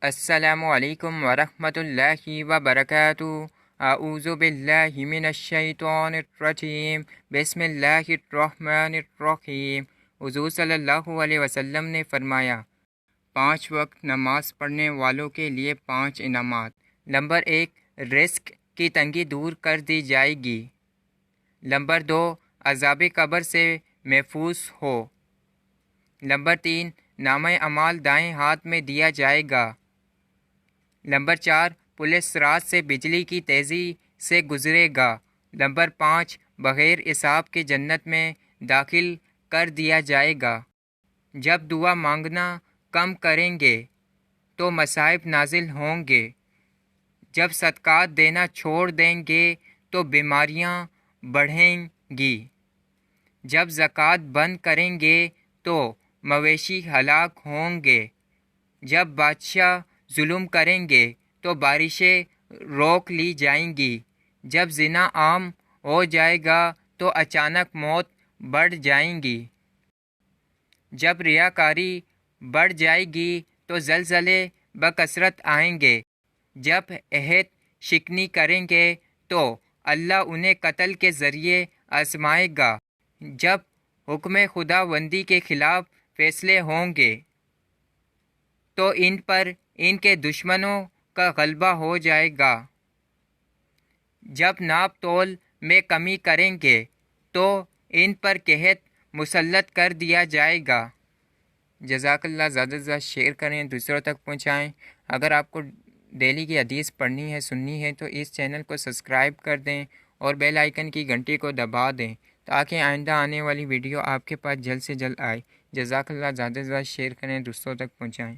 السلام علیکم ورحمۃ اللہ وبرکاتہ۔ اعوذ باللہ من الشیطان الرجیم، بسم اللہ الرحمن الرحیم۔ حضور صلی اللہ علیہ وسلم نے فرمایا، 5 وقت نماز پڑھنے والوں کے لیے 5 انعامات۔ نمبر 1، رزق کی تنگی دور کر دی جائے گی۔ نمبر 2، عذاب قبر سے محفوظ ہو۔ نمبر 3، نامہ اعمال دائیں ہاتھ میں دیا جائے گا۔ نمبر 4، پولیس صراط سے بجلی کی تیزی سے گزرے گا۔ نمبر 5، بغیر حساب کے جنت میں داخل کر دیا جائے گا۔ جب دعا مانگنا کم کریں گے تو مصائب نازل ہوں گے۔ جب صدقات دینا چھوڑ دیں گے تو بیماریاں بڑھیں گی۔ جب زکوٰۃ بند کریں گے تو مویشی ہلاک ہوں گے۔ جب بادشاہ ظلم کریں گے تو بارشیں روک لی جائیں گی۔ جب زنا عام ہو جائے گا تو اچانک موت بڑھ جائیں گی۔ جب ریاکاری بڑھ جائے گی تو زلزلے بکثرت آئیں گے۔ جب عہد شکنی کریں گے تو اللہ انہیں قتل کے ذریعے آزمائے گا۔ جب حکم خداوندی کے خلاف فیصلے ہوں گے تو ان پر ان کے دشمنوں کا غلبہ ہو جائے گا۔ جب ناپ تول میں کمی کریں گے تو ان پر قحط مسلط کر دیا جائے گا۔ جزاک اللہ۔ زیادہ سے زیادہ شیئر کریں، دوسروں تک پہنچائیں۔ اگر آپ کو ڈیلی کی حدیث پڑھنی ہے، سننی ہے تو اس چینل کو سبسکرائب کر دیں اور بیل آئیکن کی گھنٹی کو دبا دیں تاکہ آئندہ آنے والی ویڈیو آپ کے پاس جلد سے جلد آئے۔ جزاک اللہ۔ زیادہ سے زیادہ شیئر کریں، دوسروں تک پہنچائیں۔